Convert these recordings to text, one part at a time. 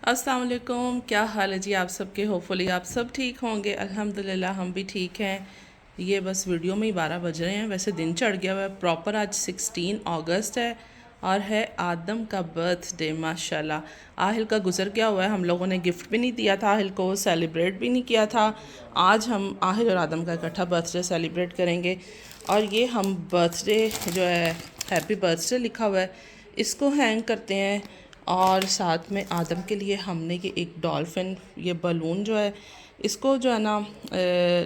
अस्सलाम वालेकुम, क्या हाल है जी आप सबके। होपफुली आप सब ठीक होंगे। अल्हम्दुलिल्लाह हम भी ठीक हैं। ये बस वीडियो में ही 12 बज रहे हैं, वैसे दिन चढ़ गया हुआ है। प्रॉपर आज 16 अगस्त है और है आदम का बर्थडे। माशाल्लाह आहिल का गुजर गया हुआ है। हम लोगों ने गिफ्ट भी नहीं दिया था आहिल को, सेलिब्रेट भी नहीं किया था। आज हम आहिल और आदम का इकट्ठा बर्थडे सेलिब्रेट करेंगे। और ये हम बर्थडे जो है हैप्पी बर्थडे लिखा हुआ है, इसको हैंग करते हैं। और साथ में आदम के लिए हमने ये एक डॉल्फिन, ये बलून जो है इसको जो है ना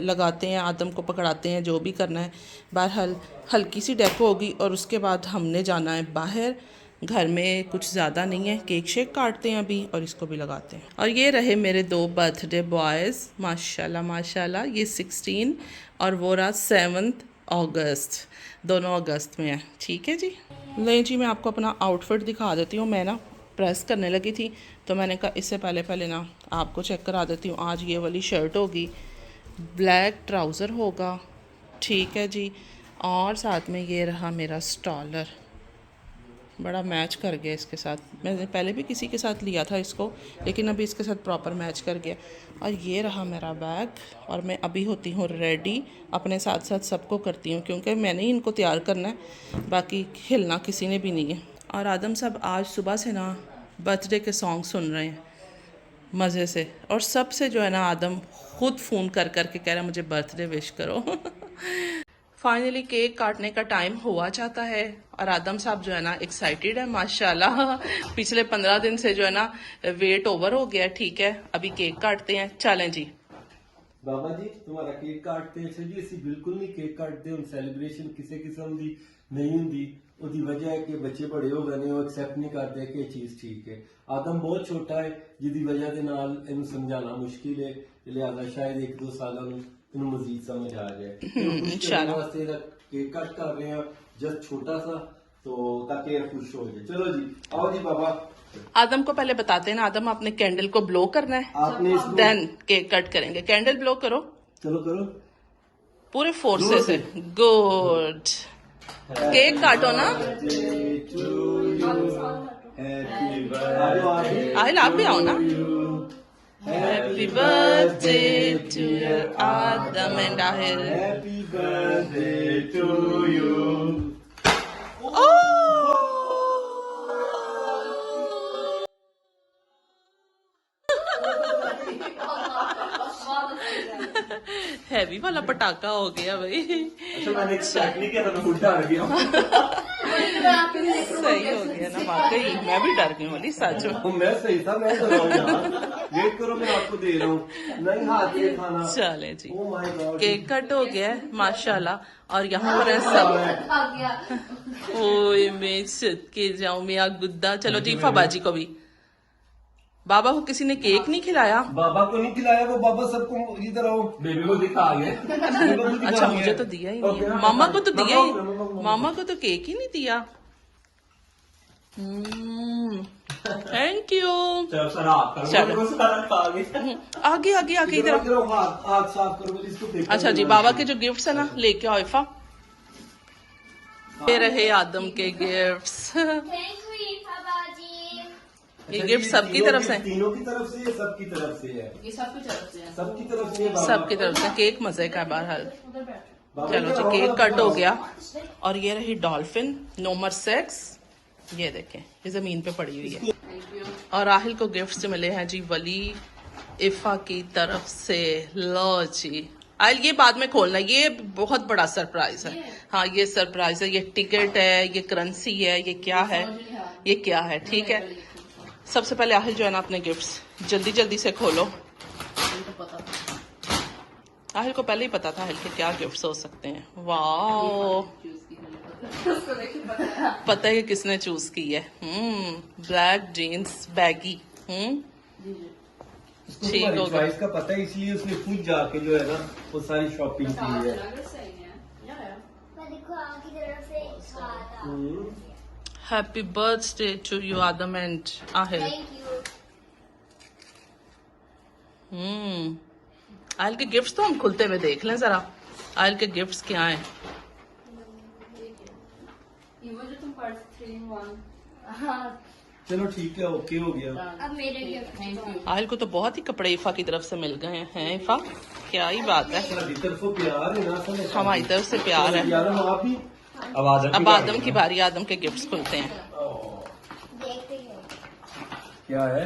लगाते हैं, आदम को पकड़ाते हैं, जो भी करना है। बहरहाल हल्की सी डेको होगी और उसके बाद हमने जाना है बाहर। घर में कुछ ज़्यादा नहीं है, केक शेक काटते हैं अभी और इसको भी लगाते हैं। और ये रहे मेरे 2 बर्थडे बॉयज़, माशाल्लाह माशाल्लाह। ये 16 और वो रहा 7 अगस्त, दोनों अगस्त में है। ठीक है जी। नहीं जी, मैं आपको अपना आउटफिट दिखा देती हूँ। मैं ना प्रेस करने लगी थी तो मैंने कहा इससे पहले ना आपको चेक करा देती हूँ। आज ये वाली शर्ट होगी, ब्लैक ट्राउज़र होगा, ठीक है जी। और साथ में ये रहा मेरा स्टॉलर, बड़ा मैच कर गया इसके साथ। मैंने पहले भी किसी के साथ लिया था इसको, लेकिन अभी इसके साथ प्रॉपर मैच कर गया। और ये रहा मेरा बैग। और मैं अभी होती हूँ रेडी, अपने साथ साथ सबको करती हूँ क्योंकि मैंने ही इनको तैयार करना है, बाकी हिलना किसी ने भी नहीं है। और आदम साहब आज सुबह से ना बर्थडे के सॉन्ग सुन रहे हैं मज़े से। और सबसे जो है ना आदम खुद फ़ोन कर कर के कह रहा है मुझे बर्थडे विश करो। फाइनली केक काटने का टाइम हुआ जाता है और आदम साहब जो है ना एक्साइटेड है माशाल्लाह। पिछले 15 दिन से जो है ना वेट ओवर हो गया। ठीक है, अभी केक काटते हैं, चलें जी। बाबा जी तुम्हारा केक काटते हैं जी, ਅਸੀਂ ਬਿਲਕੁਲ ਨਹੀਂ ਕੇਕ ਕੱਟਦੇ। ਹੁਣ ਸੈਲੀਬ੍ਰੇਸ਼ਨ ਕਿਸੇ ਕਿਸਮ ਦੀ ਨਹੀਂ ਹੁੰਦੀ। ਉਹਦੀ ਵਜ੍ਹਾ ਹੈ ਕਿ ਬੱਚੇ ਬੜੇ ਹੋ ਗਏ ਨੇ, ਉਹ ਐਕਸੈਪਟ ਨਹੀਂ ਕਰਦੇ ਕਿ ਇਹ ਚੀਜ਼ ਠੀਕ ਹੈ। ਆਦਮ ਬਹੁਤ ਛੋਟਾ ਹੈ ਜਿਹਦੀ ਵਜ੍ਹਾ ਦੇ ਨਾਲ ਇਹਨੂੰ ਸਮਝਾਉਣਾ ਮੁਸ਼ਕਿਲ ਹੈ, ਲਿਹਾਜ਼ਾ ਸ਼ਾਇਦ 1-2 ਸਾਲਾਂ ਨੂੰ ਇਹਨੂੰ ਮਜ਼ੀਦ ਸਮਝ ਆ ਜਾਏ। इंशाल्लाह वास्ते केक कट कर रहे हैं जस्ट छोटा सा, तो ताकि ये खुश हो जाए। चलो जी, आओ जी बाबा। आदम को पहले बताते हैं ना, आदम अपने कैंडल को ब्लो करना है, आपने देन केक कट करेंगे। कैंडल ब्लो करो, चलो करो पूरे फोर्सेस से। गुड, केक काटो ना। आहिल आप भी आओ ना। Happy birthday to Adam and Aahil. Happy birthday to you. Heavy वाला पटाखा हो गया भाई। अच्छा मैंने एक्सपेक्ट नहीं किया था, मैं खुद डर गया। सही हो गया ना, वाकई मैं भी डर गई वाली सच में। मैं सही था, मैं वेट करो, मैं आपको दे रहा हूँ। नहीं हाथ से खाना। चले जी, oh my God, cake cut हो गया है माशाल्लाह। और यहाँ पर है सब। ओए मैं सदके जाऊं मैं गुद्दा। चलो जी, फबाजी को भी। बाबा को किसी ने केक नहीं खिलाया। बाबा को नहीं खिलाया, वो बाबा सबको इधर आओ, बेबी को दिखा गए। अच्छा मुझे तो दिया ही नहीं, मामा को तो दिया ही, मामा को तो केक ही नहीं दिया। Thank you. आगे आगे आगे इधर। हाथ साफ करो इसको। अच्छा जी, बाबा के जो गिफ्ट्स है ना लेके आओ इफा। ये रहे आदम के गिफ्ट्स। ये गिफ्ट सबकी तरफ से, तीनों की तरफ से, सबकी तरफ से है। ये सबकी तरफ से है। सबकी तरफ से, सबकी तरफ से। केक मजे का बहरहाल। चलो जी, केक कट हो गया। और ये रही डॉल्फिन नंबर 6। ये देखें, ये जमीन पे पड़ी हुई है। और आहिल को गिफ्ट्स मिले हैं जी वली इफा की तरफ से। लो जी आहिल, ये बाद में खोलना, ये बहुत बड़ा सरप्राइज है। हाँ ये सरप्राइज है, ये टिकट है, ये करेंसी है, ये क्या है, ये क्या है। ठीक है, सबसे पहले आहिल जो है ना अपने गिफ्ट्स जल्दी जल्दी से खोलो। आहिल को पहले ही पता था आहिल के क्या गिफ्ट्स हो सकते हैं। वाह, पता है किसने चूज की है। Black jeans baggy. ठीक हो गया, का पता है, इसलिए उसने खुद जाके जो है ना वो सारी शॉपिंग की है। Happy birthday to you Adam and Aahil. Aahil के गिफ्ट्स तो हम खुलते हुए देख लें जरा। आहिल के गिफ्ट्स क्या हैं? ये वो जो तुम 3 in 1 चलो ठीक है, ओके हो गया। अब मेरे गिफ्ट आहिल को तो बहुत ही कपड़े इफा की तरफ से मिल गए हैं। इफा क्या ही बात है, साडी तरफों प्यार है ना, समझ हमारी तरफ से प्यार है। यार हम आप ही अब आदम की बारी, आदम के गिफ्ट्स खुलते हैं। देखते हो क्या है?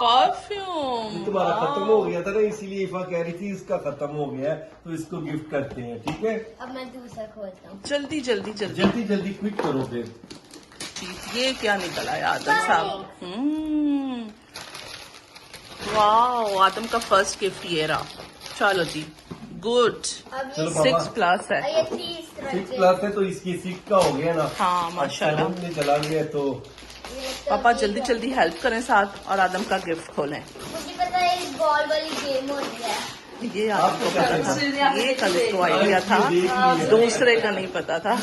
परफ्यूम तुम्हारा खत्म हो गया था ना, इसीलिए इफा कह रही थी इसका खत्म हो गया है तो इसको गिफ्ट करते हैं, ठीक है? अब मैं दूसरा खोलता हूँ। जल्दी जल्दी जल्दी। जल्दी जल्दी क्विक करो फिर। ये क्या निकला है आदम साहब? वाओ, आदम का फर्स्ट गिफ्ट ये रहा। चलो जी, गुड। अब चलो ये पापा। 6+ है। ये 30 6 प्लस है तो इसकी 6 का हो गया ना। हाँ माशाल्लाह। अब 7 में चला गया तो पापा जल्दी जल्दी हेल्प करें साथ और आदम का गिफ्ट खोलें। मुझे पता है इस बॉल वाली गेम होती है। ये आदम को पता था, ये कल इसको आइडिया था, दूसरे का नहीं पता था।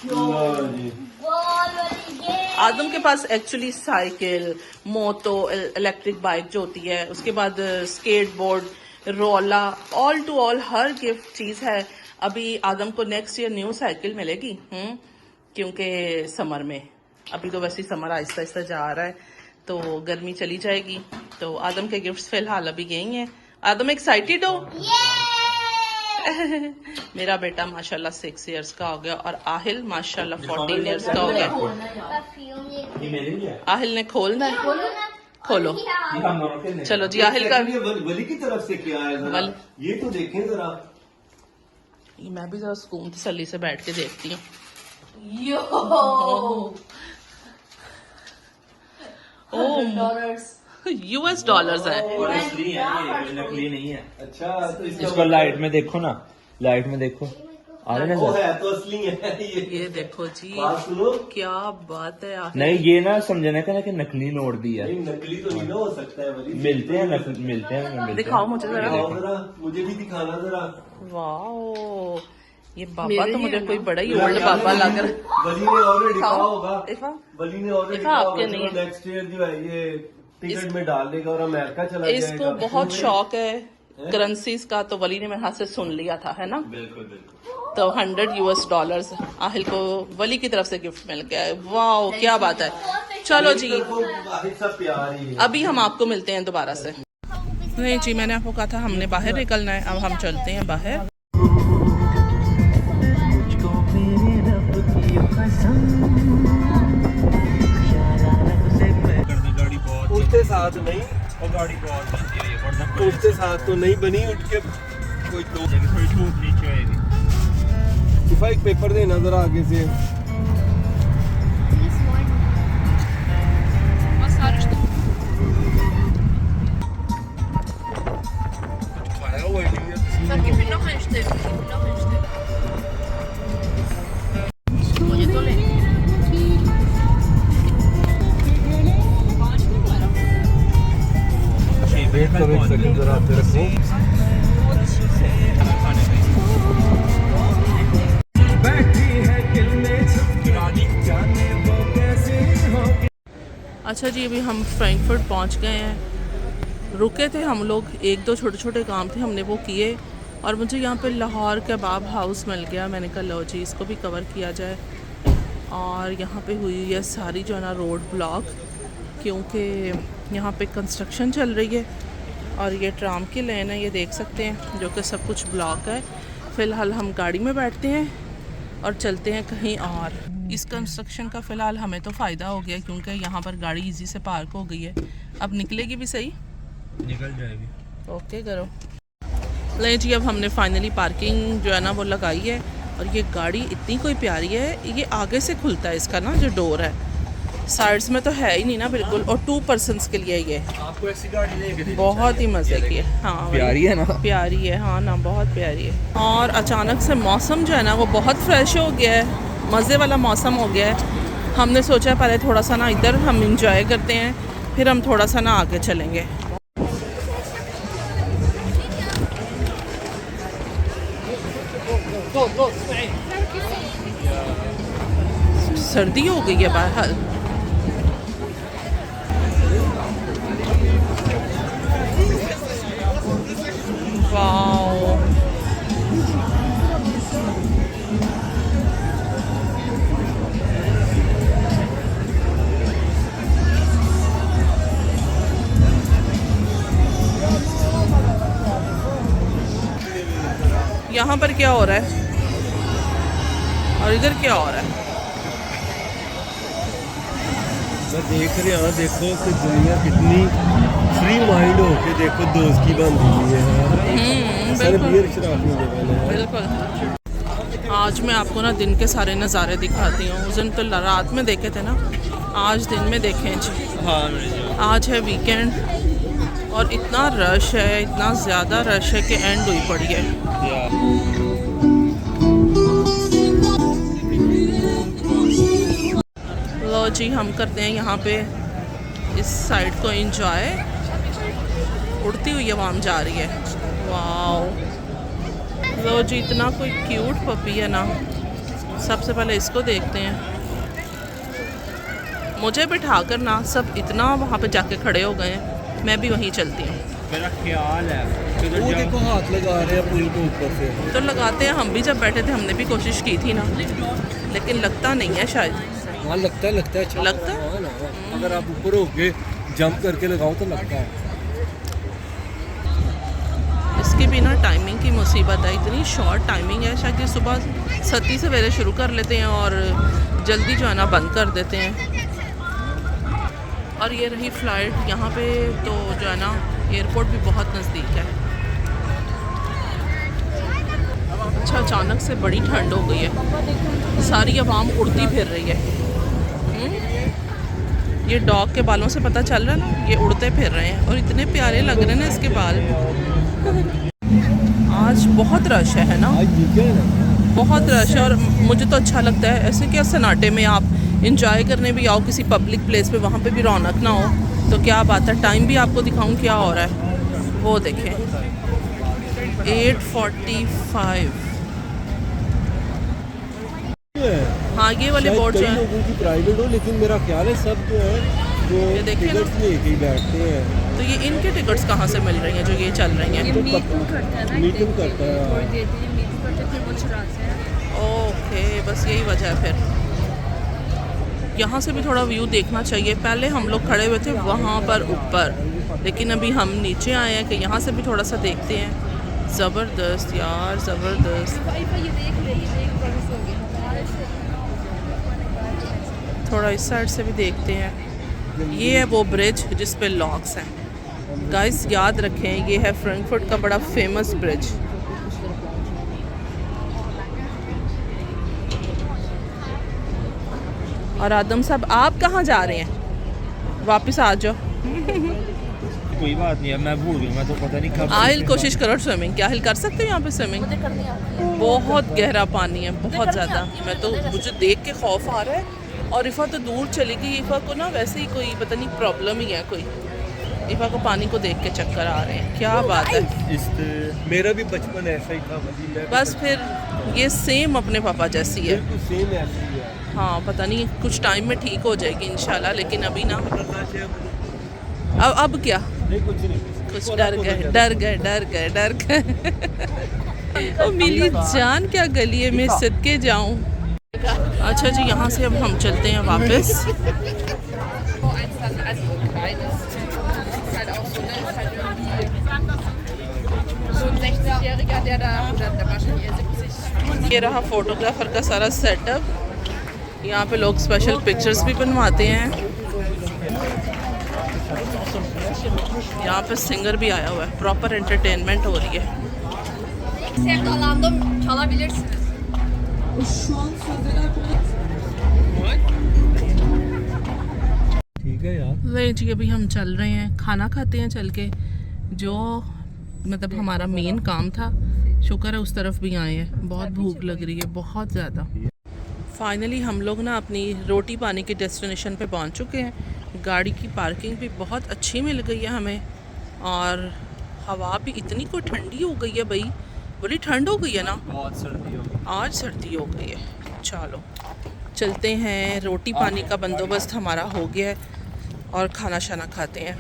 लो जी। बॉल वाली गेम। आदम के पास एक्चुअली साइकिल, मोतो, इलेक्ट्रिक बाइक जो होती है, उसके बाद स्केटबोर्ड, रोला, ऑल टू ऑल हर गिफ्ट चीज है। अभी आदम को नेक्स्ट ईयर न्यू साइकिल मिलेगी, क्योंकि समर में, अभी तो वैसे ही समर आहिस्ता आहिस्ता जा रहा है तो गर्मी चली जाएगी। तो आदम के गिफ्ट्स फिलहाल अभी यही हैं। आदम एक्साइटेड हो? मेरा बेटा माशाल्लाह 6 इयर्स का हो गया और आहिल माशाल्लाह 14 इयर्स का हो गया। परफ्यूम ये मेरे लिए है। आहिल ने खोलना है, खोलो ना। खोलो। ये हम दोनों के लिए। चलो जी, आहिल का ये वली की तरफ से क्या है जरा? ये तो देखें जरा। मैं भी जरा सुकून तसल्ली से बैठ के देखती हूँ। US डॉलर्स है। असली है ये, नकली नहीं है। अच्छा तो इसको लाइट में देखो ना, लाइट में देखो, आ रहा है वो ना सर? है तो असली है ये देखो जी, बात सुनो। क्या बात है आहिल। नहीं, ये ना समझने का ना कि नकली नोट दी है। नहीं नकली तो नहीं ना हो सकता है वली। मिलते हैं मिलते हैं मिलते हैं। दिखाओ मुझे जरा। दिखाओ जरा, मुझे भी दिखाना जरा। वाओ, ये बाबा तो मुझे कोई बड़ा ही ओल्ड बाबा लग रहा है। वली ने ऑलरेडी कहा दिखाओ, होगा। इफा। वली ने ऑलरेडी इफा, कहा आपके होगा नहीं है। नेक्स्ट ईयर जो है ये टिकट में डाल देगा और अमेरिका चला जाएगा। इसको बहुत शौक है करेंसीज का, तो वली ने मेरे हाथ से सुन लिया था, है ना? बिल्कुल बिल्कुल। तो $100 आहिल को वली की तरफ से गिफ्ट मिल गया है। वाओ, क्या बात है। चलो जी, वाहिद सा प्यार ही है। अभी हम आपको मिलते हैं दोबारा से। नहीं जी, मैंने आपको कहा था हमने बाहर निकलना है, अब हम चलते हैं बाहर। गाड़ी बहुत उठते साथ नहीं, और गाड़ी बहुत बनती है, ये उठते साथ तो नहीं बनी, उठ के कोई तो थोड़ी धूप नीचे आएगी। इफा एक पेपर देना जरा आगे से। खाया हुआ ही नहीं है। वेट करो एक सेकंड जरा, आते रखो। अच्छा जी, अभी हम फ्रैंकफर्ट पहुंच गए हैं। रुके थे हम लोग, 1-2 छोटे छोटे काम थे हमने वो किए, और मुझे यहाँ पे लाहौर कबाब हाउस मिल गया। मैंने कहा लो जी, इसको भी कवर किया जाए। और यहाँ पे हुई है सारी जो है ना रोड ब्लॉक, क्योंकि यहाँ पे कंस्ट्रक्शन चल रही है। और ये ट्राम की लेन है, ये देख सकते हैं, जो कि सब कुछ ब्लॉक है। फ़िलहाल हम गाड़ी में बैठते हैं और चलते हैं कहीं और। इस कंस्ट्रक्शन का फ़िलहाल हमें तो फ़ायदा हो गया, क्योंकि यहाँ पर गाड़ी इजी से पार्क हो गई है। अब निकलेगी भी सही, निकल जाएगी। ओके करो। नहीं जी, अब हमने फाइनली पार्किंग जो है ना वो लगाई है। और ये गाड़ी इतनी कोई प्यारी है, ये आगे से खुलता है इसका ना जो डोर है, साइड्स में तो है ही नहीं ना बिल्कुल। और 2 पर्सनस के लिए ये आपको ऐसी गाड़ी लेके बहुत ही मज़े की है। हाँ, प्यारी है ना? प्यारी है, हाँ ना, बहुत प्यारी है। और अचानक से मौसम जो है ना वो बहुत फ्रेश हो गया है, मज़े वाला मौसम हो गया है। हमने सोचा पहले थोड़ा सा ना इधर हम इंजॉय करते हैं, फिर हम थोड़ा सा ना आगे चलेंगे। सर्दी हो गई है बाहर। वाओ, यहाँ पर क्या हो रहा है और इधर क्या हो रहा है? मैं देख रहा, देखो कि दुनिया कितनी फ्री माइंड होके देखो दोस्ती बन रही है। सर बियर शराब नहीं देने। बिल्कुल। आज मैं आपको ना दिन के सारे नज़ारे दिखाती हूँ। उस दिन तो रात में देखे थे ना, आज दिन में देखें जी। हाँ आज है वीकेंड और इतना रश है, इतना ज़्यादा रश है कि एंड हुई पड़ी है। लो जी, हम करते हैं यहाँ पे इस साइड को एंजॉय। उड़ती हुई आवाम जा रही है। वाओ, लो जी, इतना कोई क्यूट पपी है ना। सबसे पहले इसको देखते हैं। मुझे बिठा कर ना सब इतना वहाँ पे जाके खड़े हो गए हैं, मैं भी वहीं चलती हूँ। मेरा ख्याल है वो देखो हाथ लगा रहे हैं पुल के ऊपर से। तो लगाते हैं, हम भी जब बैठे थे हमने भी कोशिश की थी ना, लेकिन लगता नहीं है शायद। हाँ लगता है अच्छा लगता है? हाँ ना, अगर आप ऊपर होके जंप करके लगाओ तो लगता है। इसकी भी ना टाइमिंग की मुसीबत है, इतनी शॉर्ट टाइमिंग है। शायद ये सुबह 7 सवेरे शुरू कर लेते हैं और जल्दी जो है ना बंद कर देते हैं। और ये रही फ़्लाइट। यहाँ पे तो जो है ना एयरपोर्ट भी बहुत नज़दीक है। अच्छा, अचानक से बड़ी ठंड हो गई है, सारी आवाम उड़ती फिर रही है। ये डॉग के बालों से पता चल रहा है ना, ये उड़ते फिर रहे हैं और इतने प्यारे लग रहे हैं ना इसके बाल। आज बहुत रश है ना, आज वीकेंड है। बहुत रश है। और मुझे तो अच्छा लगता है ऐसे, क्या सन्नाटे में आप इंजॉय करने भी आओ किसी पब्लिक प्लेस पे, वहाँ पे भी रौनक ना हो तो क्या बात है। टाइम भी आपको दिखाऊं क्या हो रहा है, वो देखें 8:45। हाँ, ये वाले शायद बोर्ड कई जो है, लोगों की प्राइवेट हो, लेकिन मेरा ख्याल है सब जो है वो ये देखिए ना। टिकट्स लेके ही बैठते हैं। तो ये इनके टिकट्स कहाँ से मिल रही हैं जो ये चल रही हैं? मीटिंग करता है। ओके, बस यही वजह है फिर। यहाँ से भी थोड़ा व्यू देखना चाहिए। पहले हम लोग खड़े हुए थे वहाँ पर ऊपर, लेकिन अभी हम नीचे आए हैं कि यहाँ से भी थोड़ा सा देखते हैं। ज़बरदस्त यार, ज़बरदस्त। थोड़ा इस साइड से भी देखते हैं। ये है वो ब्रिज जिस पे लॉक्स हैं। गाइस याद रखें, ये है फ्रैंकफर्ट का बड़ा फेमस ब्रिज। और आदम साहब, आप कहाँ जा रहे हैं? वापस आ जाओ। कोई बात नहीं है, मैं भूल गया, मैं तो पता नहीं कब। आहिल कोशिश करो स्विमिंग। क्या हिल कर सकते हो यहाँ पे स्विमिंग? बहुत गहरा पानी है, बहुत ज़्यादा। मैं तो, मुझे देख के खौफ आ रहा है। और इफ़ा तो दूर चली गई। इफ़ा को ना वैसे ही कोई पता नहीं प्रॉब्लम ही है कोई। इफ़ा को पानी को देख के चक्कर आ रहे हैं। क्या बात है। मेरा भी बचपन ऐसा ही था वही। बस फिर ये सेम अपने पापा जैसी है। बिल्कुल सेम ऐसी है। हाँ, पता नहीं कुछ टाइम में ठीक हो जाएगी इंशाल्लाह, लेकिन अभी ना। अब क्या? नहीं कुछ नहीं, कुछ डर गए। ओ मिली जान, क्या गली में सदके जाऊं। अच्छा जी, यहाँ से अब हम चलते हैं वापस। ये रहा फोटोग्राफर का सारा सेटअप। यहाँ पे लोग स्पेशल पिक्चर्स भी बनवाते हैं। यहाँ पे सिंगर भी आया हुआ है, प्रॉपर एंटरटेनमेंट हो रही है। ठीक है यार। नहीं जी, अभी हम चल रहे हैं, खाना खाते हैं चल के। जो मतलब हमारा मेन काम था, शुक्र है उस तरफ भी आए हैं। बहुत भूख लग रही है, बहुत ज़्यादा। फाइनली हम लोग ना अपनी रोटी पानी के डेस्टिनेशन पे पहुंच चुके हैं। गाड़ी की पार्किंग भी बहुत अच्छी मिल गई है हमें, और हवा भी इतनी कोई ठंडी हो गई है भाई, बड़ी ठंड हो गई है ना। बहुत सर्दी हो गई। आज सर्दी हो गई है। चलो चलते हैं, रोटी पानी का बंदोबस्त हमारा हो गया है और खाना शाना खाते हैं।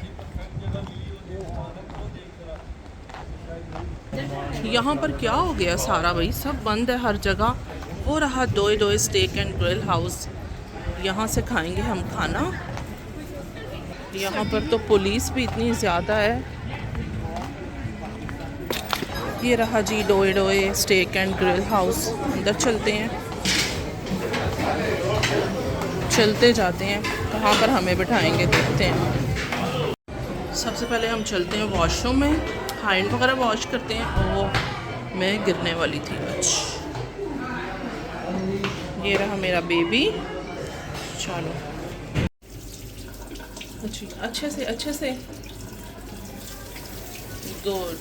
यहाँ पर क्या हो गया सारा भाई, सब बंद है हर जगह। वो रहा डोए डोए स्टेक एंड ग्रिल हाउस, यहाँ से खाएंगे हम खाना। यहाँ पर तो पुलिस भी इतनी ज़्यादा है। ये रहा जी डोए डोए स्टेक एंड ग्रिल हाउस। अंदर चलते हैं, चलते जाते हैं, कहाँ पर हमें बिठाएंगे देखते हैं। सबसे पहले हम चलते हैं वॉशरूम में, हैंड वगैरह वॉश करते हैं। और वो मैं गिरने वाली थी आज। ये रहा मेरा बेबी। चलो अच्छे से गुड।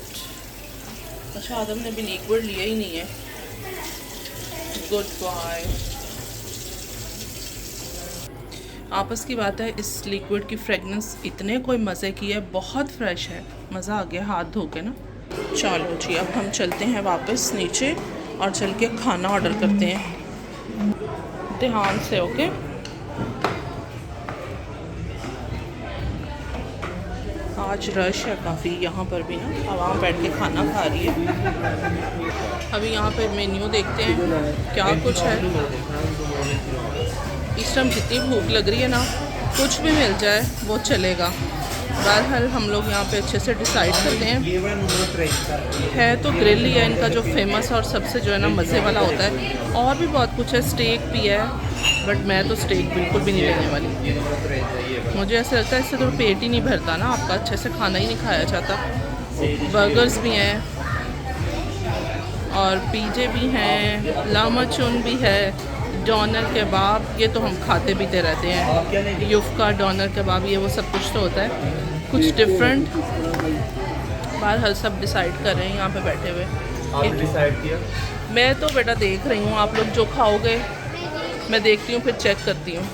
अच्छा आदम ने भी लिक्विड लिया ही नहीं है। Good boy. आपस की बात है, इस लिक्विड की फ्रेगनेंस इतने कोई मज़े की है, बहुत फ्रेश है, मज़ा आ गया हाथ धो के ना। चलो जी अब हम चलते हैं वापस नीचे और चल के खाना ऑर्डर करते हैं। ध्यान से, ओके। आज रश है काफ़ी यहाँ पर भी ना, आवाम बैठ के खाना खा रही है। अभी यहाँ पे मेन्यू देखते हैं क्या कुछ है। इस टाइम जितनी भूख लग रही है ना, कुछ भी मिल जाए वो चलेगा। बहरहाल हम लोग यहाँ पे अच्छे से डिसाइड करते हैं। है तो ग्रिल ही है इनका जो फेमस और सबसे जो है ना मज़े वाला होता है। और भी बहुत कुछ है, स्टेक भी है, बट मैं तो स्टेक बिल्कुल भी नहीं लेने वाली। मुझे ऐसा लगता है इससे तो पेट ही नहीं भरता ना आपका, अच्छे से खाना ही नहीं खाया जाता। बर्गर्स भी हैं और पीजे भी हैं, लामाचून भी है, डोनर कबाब, ये तो हम खाते पीते रहते हैं। युफ्का, डोनर कबाब, ये वो सब कुछ तो होता है, कुछ डिफरेंट। बहरहाल सब डिसाइड कर रहे हैं यहाँ पे बैठे हुए। आपने डिसाइड किया? मैं तो बेटा देख रही हूँ, आप लोग जो खाओगे मैं देखती हूँ, फिर चेक करती हूँ।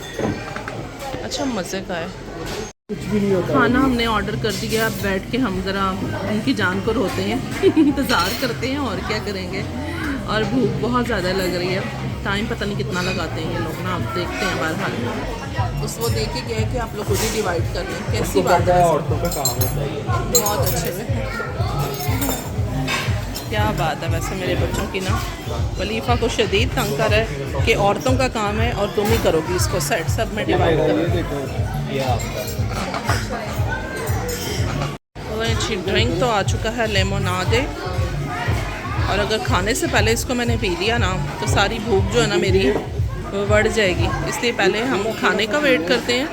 अच्छा मज़े का है। कुछ भी नहीं होता। खाना हमने ऑर्डर कर दिया, अब बैठ के हम ज़रा उनकी जान को रोते हैं इंतज़ार करते हैं और क्या करेंगे। और भूख बहुत ज़्यादा लग रही है। टाइम पता नहीं कितना लगाते हैं ये लोग ना, आप देखते हैं। बहरहाल उस वो देख के गया कि आप लोग खुद ही डिवाइड कर लें, कैसी बात है। औरतों का काम होता है। बहुत अच्छे से, क्या बात है। वैसे मेरे बच्चों की ना, वलीफ़ा को शदीद तंग कर है कि औरतों का काम है और तुम ही करोगी इसको, सेट सब में डिवाइड करो। ये आपका अच्छी ड्रिंक तो आ चुका है, लेमोनादे। और अगर खाने से पहले इसको मैंने पी लिया ना, तो सारी भूख जो है ना मेरी वो बढ़ जाएगी। इसलिए पहले हम खाने का वेट करते हैं।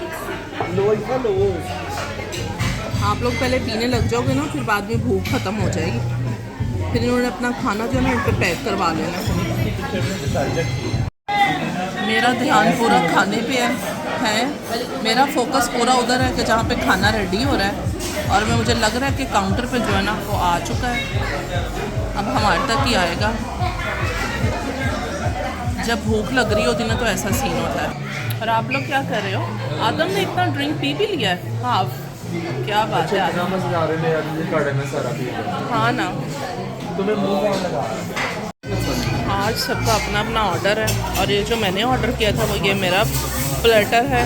आप लोग पहले पीने लग जाओगे ना, फिर बाद में भूख ख़त्म हो जाएगी। फिर इन्होंने अपना खाना जो है ना इन पर पैक करवा लेना। मेरा ध्यान पूरा खाने पे है। मेरा फोकस पूरा उधर है कि जहाँ पे खाना रेडी हो रहा है। और मैं मुझे लग रहा है कि काउंटर पे जो है ना वो आ चुका है, अब हमारे तक ही आएगा। जब भूख लग रही होती ना तो ऐसा सीन होता है। और आप लोग क्या कर रहे हो? आदम ने इतना ड्रिंक पी भी लिया है हाफ। क्या बात है आदम। हाँ ना, तुम्हें मुंह कौन लगा? आज सबका अपना अपना ऑर्डर है। और ये जो मैंने ऑर्डर किया था वो ये मेरा प्लेटर है,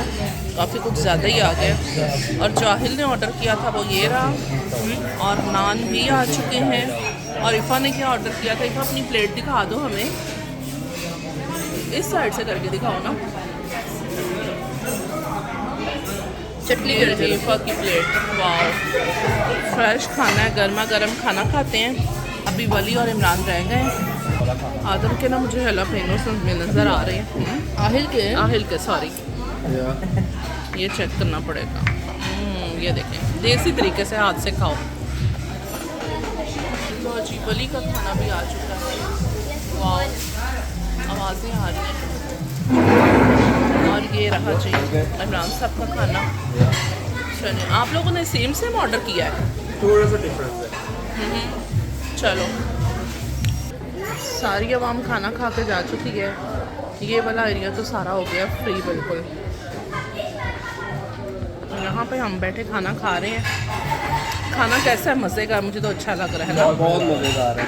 काफ़ी कुछ ज़्यादा ही आ गया। और जाहिल ने ऑर्डर किया था वो ये रहा। और नान भी आ चुके हैं। और इफ़ा ने क्या ऑर्डर किया था? इफ़ा अपनी प्लेट दिखा दो हमें, इस साइड से करके दिखाओ ना। चटनी करके इफ़ा की प्लेट। वाह, फ्रेश खाना है, गर्मा गर्म खाना खाते हैं। अभी वली और इमरान रह गए। आदम के ना मुझे जलापेनो में नज़र आ रहे हैं। आहिल के सॉरी, ये चेक करना पड़ेगा। ये देखें, देसी तरीके से हाथ से खाओ। तो जी वली का खाना भी आ चुका है। वाह, आवाज़ें आ रही हैं। और ये रहा जी इमरान साहब का खाना। चलिए, आप लोगों ने सेम ऑर्डर किया है? थोड़ा सा डिफरेंस है। चलो, सारी आवाम खाना खा के जा चुकी है। ये वाला एरिया तो सारा हो गया फ्री बिल्कुल। यहाँ पे हम बैठे खाना खा रहे हैं। खाना कैसा है? मज़े का, मुझे तो अच्छा लग रहा है ना। बहुत मज़ेदार है।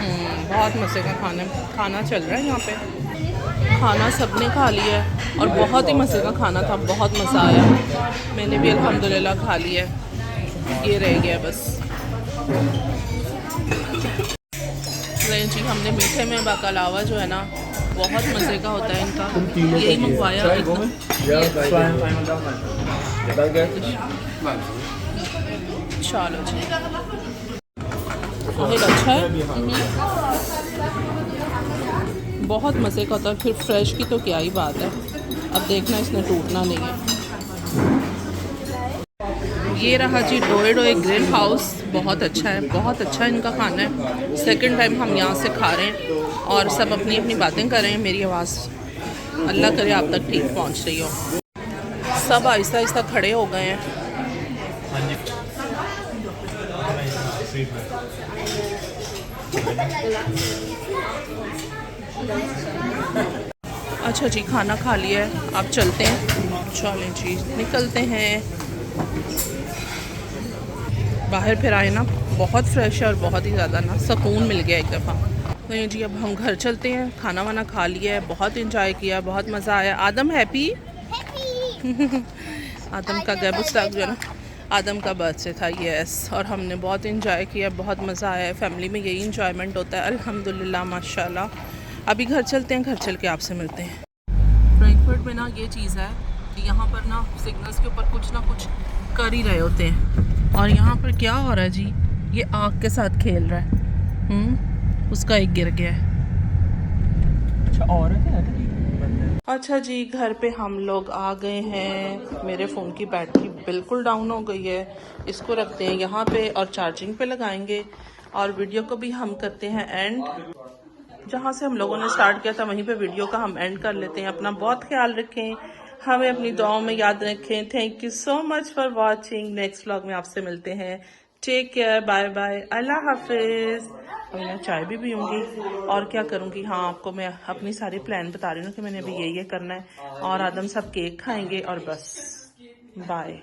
बहुत मज़े का खाना चल रहा है यहाँ पे। खाना सबने खा लिया है और बहुत ही मज़े का खाना था, बहुत मज़ा आया। मैंने भी अल्हम्दुलिल्लाह खा लिया है, ये रह गया बस। नहीं जी, हमने मीठे में बकलावा जो है ना बहुत मज़े का होता है इनका, यही मंगवाया। चलो जी, साहिल अच्छा है, बहुत मज़े का होता है। फिर फ्रेश की तो क्या ही बात है। अब देखना इसने टूटना नहीं है। ये रहा जी डोए डोए ग्रिल हाउस, बहुत अच्छा है, बहुत अच्छा इनका खाना है। सेकंड टाइम हम यहाँ से खा रहे हैं और सब अपनी अपनी बातें कर रहे हैं। मेरी आवाज़ अल्लाह करे आप तक ठीक पहुँच रही हो। सब आहिस्ता आहिस्ता खड़े हो गए हैं। अच्छा जी, खाना खा लिया है, आप चलते हैं। चलें जी, निकलते हैं। बाहर फिर आए ना, बहुत फ्रेश है और बहुत ही ज़्यादा ना सुकून मिल गया एक दफ़ा। तो जी अब हम घर चलते हैं। खाना वाना खा लिया है, बहुत इंजॉय किया, बहुत मज़ा आया। आदम हैप्पी आदम का गैबुस लग गया ना, आदम का बर्थडे था, यस। और हमने बहुत इंजॉय किया, बहुत मज़ा आया। फैमिली में यही इंजॉयमेंट होता है, अल्हम्दुलिल्लाह माशाल्लाह। अभी घर चलते हैं, घर चल के आपसे मिलते हैं। फ्रैंकफर्ट में ना ये चीज़ है कि यहाँ पर ना सिग्नल्स के ऊपर कुछ ना कुछ कर ही रहे होते हैं। और यहाँ पर क्या हो रहा है जी, ये आग के साथ खेल रहा है। उसका एक गिर गया है। अच्छा जी, घर पे हम लोग आ गए हैं। मेरे फ़ोन की बैटरी बिल्कुल डाउन हो गई है। इसको रखते हैं यहाँ पे और चार्जिंग पे लगाएंगे। और वीडियो को भी हम करते हैं एंड। जहाँ से हम लोगों ने स्टार्ट किया था वहीं पे वीडियो का हम एंड कर लेते हैं। अपना बहुत ख्याल रखें, हमें अपनी दुआओं में याद रखें। Thank you so much for watching. Next vlog में आपसे मिलते हैं। टेक केयर, बाय बाय, अल्लाह हाफिज़। अब मैं चाय भी पीऊँगी और क्या करूँगी। हाँ, आपको मैं अपनी सारी प्लान बता रही हूँ कि मैंने अभी ये करना है। और आदम सब केक खाएंगे और बस बाय।